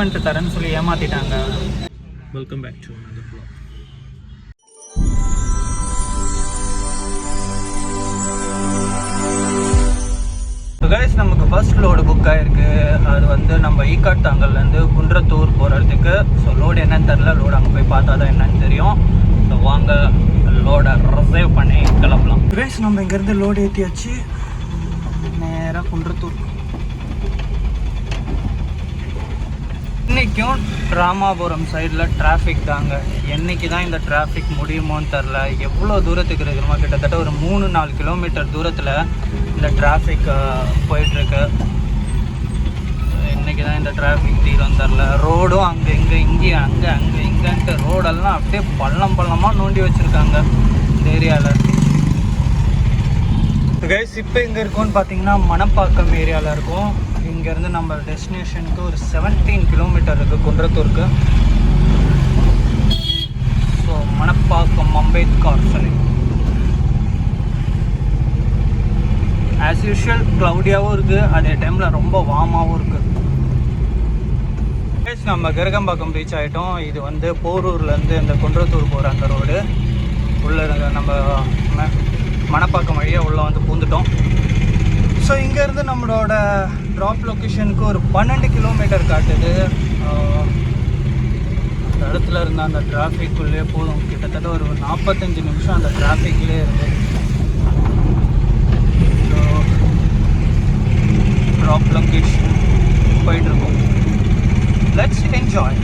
தரேன்னு சொல்லி ஏமாத்திட்டாங்க. Welcome back to another vlog. Guys, நமக்கு ஃபர்ஸ்ட் லோடு புக் ஆகிருக்கு. அது வந்து நம்ம ஈக்காட் தாங்கல்லேருந்து குன்றத்தூர் போகிறதுக்கு. ஸோ லோடு என்னன்னு தெரில, லோடு அங்கே போய் பார்த்தா தான் என்னன்னு தெரியும். ஸோ வாங்க லோடை ரிசர்வ் பண்ணி கிளம்பலாம். கைஸ், நம்ம இங்கேருந்து லோடு ஏற்றியாச்சு. நேராக குன்றத்தூர். இன்றைக்கும் ராமாபுரம் சைடில் டிராஃபிக் தாங்க. என்றைக்கு தான் இந்த டிராஃபிக் முடியுமோன்னு தெரில. எவ்வளோ தூரத்துக்கு இருக்குமா, கிட்டத்தட்ட ஒரு 3-4 கிலோமீட்டர் தூரத்தில் இந்த டிராஃபிக் போயிட்டுருக்கு. இன்றைக்கி தான் இந்த டிராஃபிக் தீரும் தெரில. ரோடும் அங்கே இங்கேயும் அங்கே இங்கேன்ட்டு ரோடெல்லாம் அப்படியே பள்ளமாக நோண்டி வச்சுருக்காங்க இந்த ஏரியாவில். கைஸ், இப்போ எங்கே இருக்கோன்னு பார்த்தீங்கன்னா மணப்பாக்கம் ஏரியாவில் இருக்கும். இங்கேருந்து நம்ம டெஸ்டினேஷனுக்கு ஒரு 17 கிலோமீட்டர் இருக்குது குன்றத்தூருக்கு. ஸோ மணப்பாக்கம் அம்பேத்கர் சிலை. ஆஸ் யூஷுவல் க்ளவுடியாகவும் இருக்குது, அதே டைமில் ரொம்ப வார்மாகவும் இருக்குது. நம்ம கிரகம்பாக்கம் ரீச் ஆகிட்டோம். இது வந்து போரூர்லேருந்து இந்த குன்றத்தூர் போகிற அந்த ரோடு. உள்ளே நம்ம மணப்பாக்கம் வழியாக உள்ளே வந்து பூந்துட்டோம். ஸோ இங்கேருந்து நம்மளோட ட்ராப் லொக்கேஷனுக்கு ஒரு 12 கிலோமீட்டர் காட்டுது. அந்த இடத்துல இருந்த அந்த டிராஃபிக்குள்ளே போதும், கிட்டத்தட்ட ஒரு 45 நிமிஷம் அந்த டிராஃபிக்லேயே இருந்தது. ஸோ ட்ராப் லொக்கேஷன் போயிட்டுருக்கோம். Let's enjoy.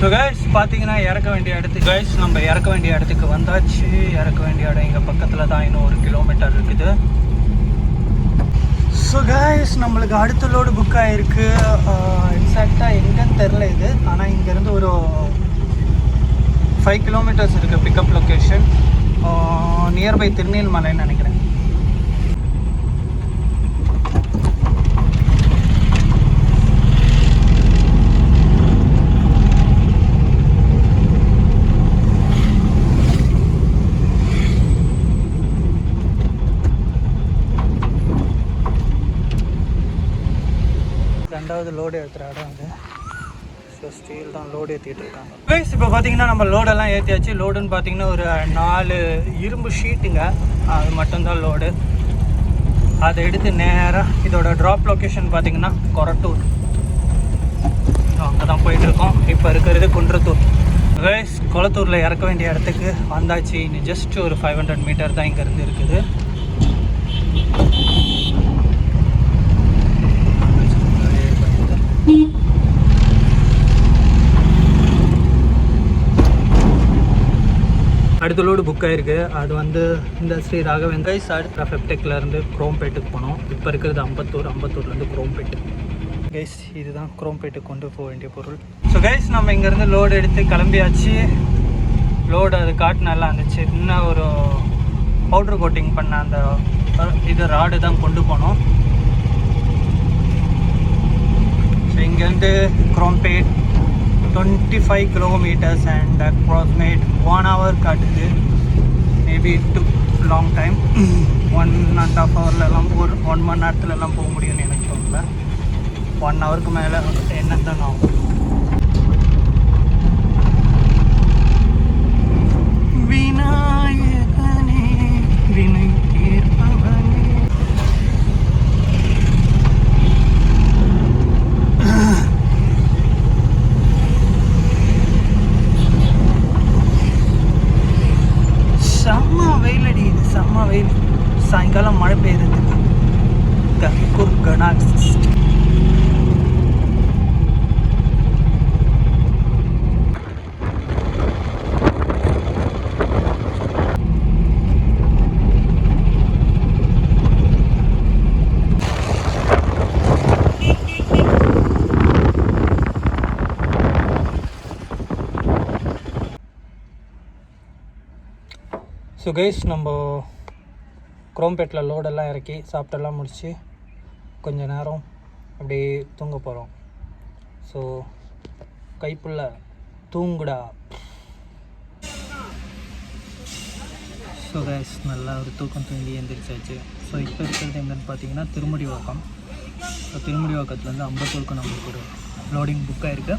ஸோ கைஸ், பார்த்தீங்கன்னா இறக்க வேண்டிய இடத்துக்கு நம்ம இறக்க வேண்டிய இடத்துக்கு வந்தாச்சு. இறக்க வேண்டிய இடம் இங்கே பக்கத்தில் தான், இன்னும் 1 கிலோமீட்டர் இருக்குது. ஸோ கைஸ், நம்மளுக்கு அடுத்த லோடு புக் ஆகிருக்கு. எக்ஸாக்டாக எங்கேன்னு தெரில இது, ஆனால் இங்கேருந்து ஒரு 5 கிலோமீட்டர்ஸ் இருக்குது பிக்கப் லொக்கேஷன். நியர்பை திருநெல்மலைன்னு நினைக்கிறேன். ரெண்டாவது லோடு ஏற்றுற இடம் அது. ஸோ ஸ்டீல் தான் லோடு ஏற்றிட்டு இருக்காங்க. கைஸ், இப்போ பார்த்தீங்கன்னா நம்ம லோடெல்லாம் ஏற்றியாச்சு. லோடுன்னு பார்த்தீங்கன்னா ஒரு 4 இரும்பு ஷீட்டுங்க, அது மட்டும்தான் லோடு. அதை எடுத்து நேராக இதோட ட்ராப் லொக்கேஷன் பார்த்தீங்கன்னா கொரட்டூர். அங்கே தான் போயிட்டுருக்கோம். இப்போ இருக்கிறது குன்றத்தூர். கைஸ், கொளத்தூரில் இறக்க வேண்டிய இடத்துக்கு வந்தாச்சு. இன்னும் ஜஸ்ட் ஒரு 500 மீட்டர் தான் இங்கேருந்து இருக்குது. அடுத்த லோடு புக் ஆகிருக்கு. அது வந்து இந்த ஸ்ரீ ராகவேந்திர அடுத்த ஃபெப்டெக்லேருந்து குரோம்பேட்டுக்கு போனோம். இப்போ இருக்கிறது அம்பத்தூர்லேருந்து குரோம்பேட்டு. கைஸ், இதுதான் குரோம்பேட்டுக்கு கொண்டு போக வேண்டிய பொருள். ஸோ கைஸ், நம்ம இங்கேருந்து லோடு எடுத்து கிளம்பியாச்சு. லோடு அது காட்டினெல்லாம் இருந்துச்சு. இன்னும் ஒரு பவுட்ரு கோட்டிங் பண்ண அந்த இது ராடு தான் கொண்டு போனோம். ஸோ இங்கேருந்து Chromepet 25 kilometers and approximate 1 hour காட்டுது. Maybe it took long time. 1.5 hourலாம் ஒரு 1 மணி நேரத்துலலாம் போக முடியும்னு எனக்கு தோணல. 1 ஹவருக்கு மேலே என்ன தான் ஆகும். விநாயகனே வினை தீர்ப்பவனே. செம்ம வெயில் அடிக்குது, செம்ம வெயில். சாயங்காலம் மழை பெய்யுறதுக்கு ஸோ கைஸ் நம்ம குரோம்பேட்டில் லோடெல்லாம் இறக்கி சாப்பிட்டெல்லாம் முடிச்சு கொஞ்ச நேரம் அப்படியே தூங்க போகிறோம். ஸோ கைப்புள்ள தூங்குடா. ஸோ கைஸ் நல்லா ஒரு தூக்கம் தூங்கி எழுந்திரிச்சாச்சு. ஸோ இப்போ இருக்கிறது எங்கன்னு பார்த்தீங்கன்னா திருமுடிவாக்கம். ஸோ திருமுடிவாக்கத்துலேருந்து அம்பத்தூருக்கு நம்மளுக்கு ஒரு லோடிங் புக் ஆகிருக்கு.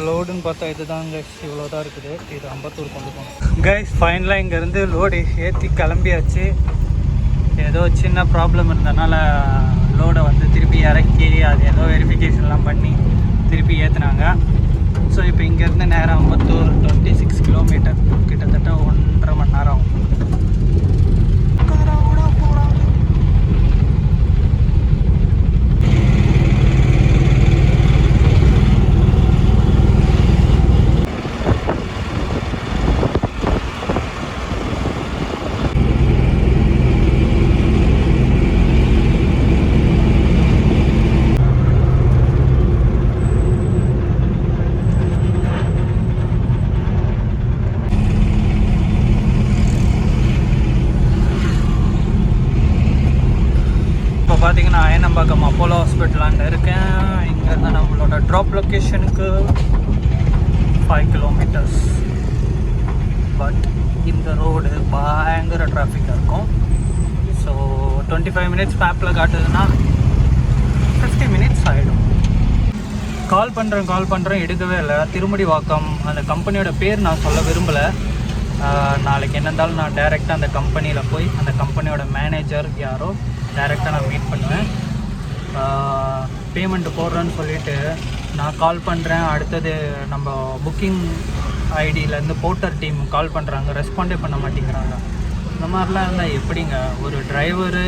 லோடுன்னு பார்த்தா இதுதான் கைஸ், இவ்வளோ தான் இருக்குது. இது அம்பத்தூர் கொண்டு போகணும் கைஸ். ஃபைனலாக இங்கேருந்து லோடு ஏற்றி கிளம்பியாச்சு. ஏதோ சின்ன ப்ராப்ளம் இருந்தனால லோடை வந்து திருப்பி இறக்கி அது ஏதோ வெரிஃபிகேஷன்லாம் பண்ணி திருப்பி ஏற்றுனாங்க. ஸோ இப்போ இங்கேருந்து நேரம் அம்பத்தூர் 26 கிலோமீட்டர், கிட்டத்தட்ட 1.5 மணி நேரம் ஆகும். பார்த்தீங்கன்னா அயனம்பாக்கம் அப்போலோ ஹாஸ்பிட்டலான்னு இருக்கேன். இங்கேருந்து நம்மளோட ட்ராப் லொக்கேஷனுக்கு 5 கிலோமீட்டர்ஸ். பட் இந்த ரோடு பயங்கர டிராஃபிக்காக இருக்கும். ஸோ 25 மினிட்ஸ் மேப்பில் காட்டுதுன்னா 50 மினிட்ஸ் ஆகிடும். கால் பண்ணுறேன் எடுக்கவே இல்லை. திருமுடிவாக்கம் அந்த கம்பெனியோட பேர் நான் சொல்ல விரும்பலை. நாளைக்கு என்ன இருந்தாலும் நான் டைரெக்டாக அந்த கம்பெனியில் போய் அந்த கம்பெனியோட மேனேஜர் யாரோ டைரெக்டாக நான் மீட் பண்ணுவேன். பேமெண்ட்டு போடுறேன்னு சொல்லிவிட்டு நான் கால் பண்ணுறேன். அடுத்தது நம்ம புக்கிங் ஐடியிலேருந்து போர்ட்டர் டீம் கால் பண்ணுறாங்க, ரெஸ்பாண்டே பண்ண மாட்டேங்கிறாங்க. இந்த மாதிரிலாம் இருந்தால் எப்படிங்க? ஒரு டிரைவரு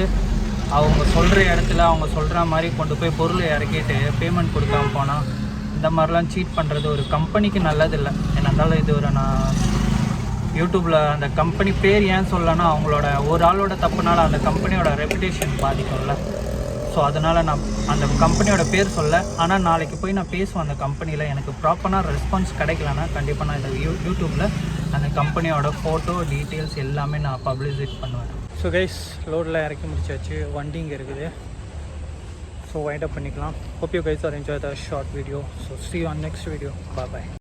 அவங்க சொல்கிற இடத்துல அவங்க சொல்கிற மாதிரி கொண்டு போய் பொருளை இறக்கிட்டு பேமெண்ட் கொடுக்காம போனால் இந்த மாதிரிலாம் சீட் பண்ணுறது ஒரு கம்பெனிக்கு நல்லதில்லை. என்னந்தாலும் இது ஒரு நான் யூடியூப்பில் அந்த கம்பெனி பேர் ஏன் சொல்லனா அவங்களோட ஒரு ஆளோட தப்புனால அந்த கம்பெனியோட ரெப்புடேஷன் பாதிக்கும்ல. ஸோ அதனால் நான் அந்த கம்பெனியோட பேர் சொல்ல. ஆனால் நாளைக்கு போய் நான் பேசுவேன் அந்த கம்பெனியில். எனக்கு ப்ராப்பரான ரெஸ்பான்ஸ் கிடைக்கலன்னா கண்டிப்பாக நான் இந்த யூடியூப்பில் அந்த கம்பெனியோட ஃபோட்டோ டீட்டெயில்ஸ் எல்லாமே நான் பப்ளிசிட் பண்ணுவேன். ஸோ கைஸ் லோடில் இறக்கி முடிச்சாச்சு. வண்டி இங்கே இருக்குது. ஸோ வைண்ட் அப் பண்ணிக்கலாம். Hope you guys are enjoy the short video. So see you on next video. Bye bye.